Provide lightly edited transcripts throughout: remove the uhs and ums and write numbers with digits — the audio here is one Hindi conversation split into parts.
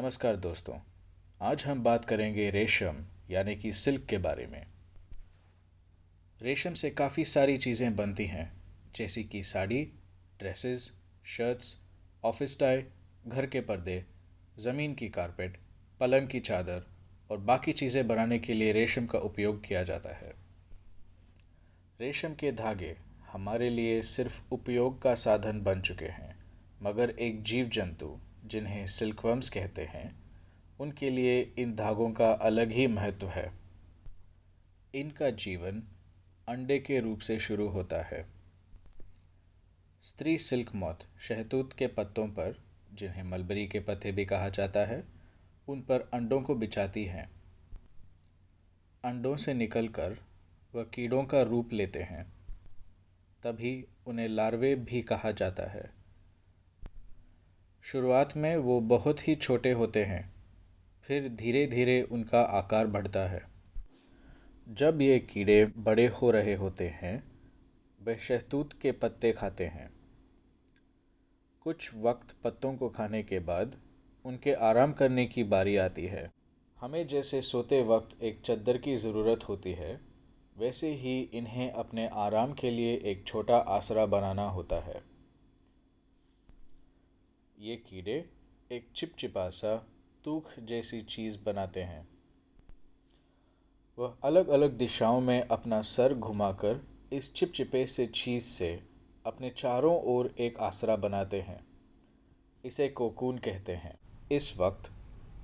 नमस्कार दोस्तों। आज हम बात करेंगे रेशम यानी कि सिल्क के बारे में। रेशम से काफ़ी सारी चीज़ें बनती हैं, जैसे कि sari, dresses, shirts, office tie, घर के पर्दे, ज़मीन की कारपेट, पलंग की चादर और बाकी चीज़ें बनाने के लिए रेशम का उपयोग किया जाता है। रेशम के धागे हमारे लिए सिर्फ उपयोग का साधन बन चुके हैं, मगर एक जीव जंतु जिन्हें सिल्कवर्म्स कहते हैं, उनके लिए इन धागों का अलग ही महत्व है। इनका जीवन अंडे के रूप से शुरू होता है। स्त्री सिल्क मॉथ शहतूत के पत्तों पर, जिन्हें मलबरी के पत्ते भी कहा जाता है, उन पर अंडों को बिछाती हैं। अंडों से निकलकर वह कीड़ों का रूप लेते हैं, तभी उन्हें लार्वे भी कहा जाता है। शुरुआत में वो बहुत ही छोटे होते हैं, फिर धीरे धीरे उनका आकार बढ़ता है। जब ये कीड़े बड़े हो रहे होते हैं, वे शहतूत के पत्ते खाते हैं। कुछ वक्त पत्तों को खाने के बाद उनके आराम करने की बारी आती है। हमें जैसे सोते वक्त एक चद्दर की ज़रूरत होती है, वैसे ही इन्हें अपने आराम के लिए एक छोटा आसरा बनाना होता है। ये कीड़े एक चिपचिपा सा तूख जैसी चीज़ बनाते हैं। वह अलग अलग दिशाओं में अपना सर घुमाकर इस चिपचिपे से चीज़ से अपने चारों ओर एक आसरा बनाते हैं। इसे कोकून कहते हैं। इस वक्त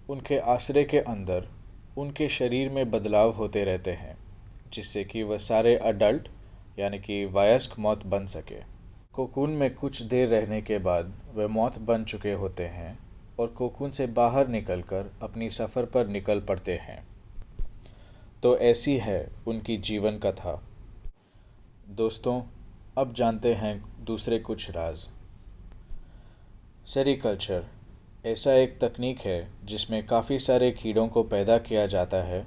उनके आसरे के अंदर उनके शरीर में बदलाव होते रहते हैं, जिससे कि वह सारे अडल्ट यानी कि वयस्क मॉथ बन सके। कोकून में कुछ देर रहने के बाद वे मॉथ बन चुके होते हैं और कोकून से बाहर निकलकर अपनी सफ़र पर निकल पड़ते हैं। तो ऐसी है उनकी जीवन कथा। दोस्तों, अब जानते हैं दूसरे कुछ राज। सेरीकल्चर ऐसा एक तकनीक है जिसमें काफ़ी सारे कीड़ों को पैदा किया जाता है,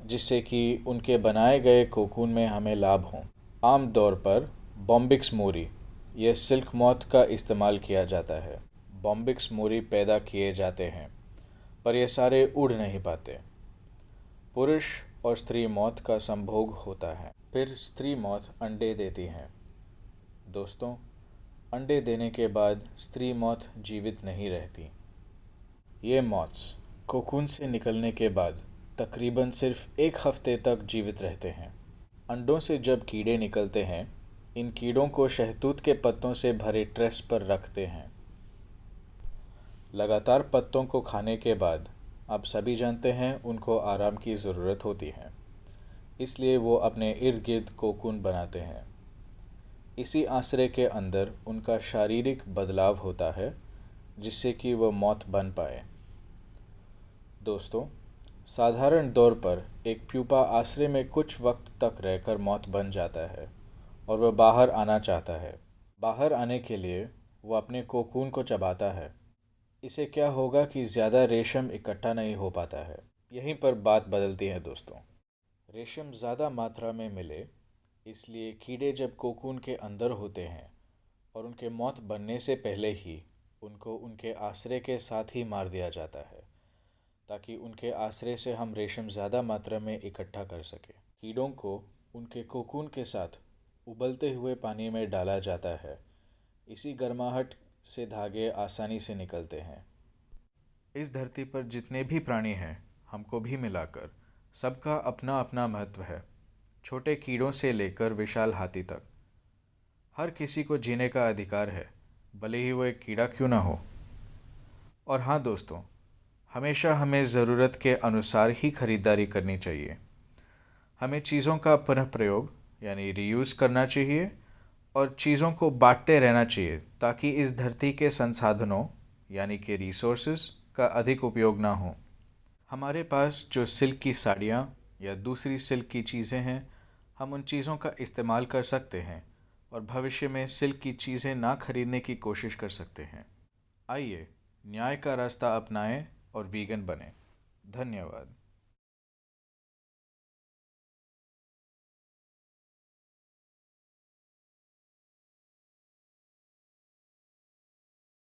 जिससे कि उनके बनाए गए कोकून में हमें लाभ हो। आम तौर पर बॉम्बिक्स मोरी, यह सिल्क मॉथ का इस्तेमाल किया जाता है। बॉम्बिक्स मोरी पैदा किए जाते हैं, पर यह सारे उड़ नहीं पाते। पुरुष और स्त्री मॉथ का संभोग होता है, फिर स्त्री मॉथ अंडे देती हैं। दोस्तों, अंडे देने के बाद स्त्री मॉथ जीवित नहीं रहती। ये मॉथ्स कोकून से निकलने के बाद तकरीबन सिर्फ एक हफ्ते तक जीवित रहते हैं। अंडों से जब कीड़े निकलते हैं, इन कीड़ों को शहतूत के पत्तों से भरे ट्रेस पर रखते हैं। लगातार पत्तों को खाने के बाद आप सभी जानते हैं उनको आराम की ज़रूरत होती है, इसलिए वो अपने इर्द गिर्द कोकून बनाते हैं। इसी आसरे के अंदर उनका शारीरिक बदलाव होता है, जिससे कि वह मॉथ बन पाए। दोस्तों, साधारण तौर पर एक प्यूपा आसरे में कुछ वक्त तक रहकर मॉथ बन जाता है और वह बाहर आना चाहता है। बाहर आने के लिए वह अपने कोकून को चबाता है। इसे क्या होगा कि ज़्यादा रेशम इकट्ठा नहीं हो पाता है। यहीं पर बात बदलती है दोस्तों। रेशम ज़्यादा मात्रा में मिले, इसलिए कीड़े जब कोकून के अंदर होते हैं और उनके मौत बनने से पहले ही उनको उनके आसरे के साथ ही मार दिया जाता है, ताकि उनके आसरे से हम रेशम ज़्यादा मात्रा में इकट्ठा कर सकें। कीड़ों को उनके कोकून के साथ उबलते हुए पानी में डाला जाता है। इसी गर्माहट से धागे आसानी से निकलते हैं। इस धरती पर जितने भी प्राणी हैं, हमको भी मिलाकर सबका अपना अपना महत्व है। छोटे कीड़ों से लेकर विशाल हाथी तक हर किसी को जीने का अधिकार है, भले ही वो एक कीड़ा क्यों ना हो। और हाँ दोस्तों, हमेशा हमें ज़रूरत के अनुसार ही खरीदारी करनी चाहिए। हमें चीज़ों का पुनः प्रयोग यानी रीयूज़ करना चाहिए और चीज़ों को बांटते रहना चाहिए, ताकि इस धरती के संसाधनों यानी कि रिसोर्सेज का अधिक उपयोग ना हो। हमारे पास जो सिल्क की साड़ियाँ या दूसरी सिल्क की चीज़ें हैं, हम उन चीज़ों का इस्तेमाल कर सकते हैं और भविष्य में सिल्क की चीज़ें ना खरीदने की कोशिश कर सकते हैं। आइए न्याय का रास्ता अपनाएं और वीगन बने। धन्यवाद।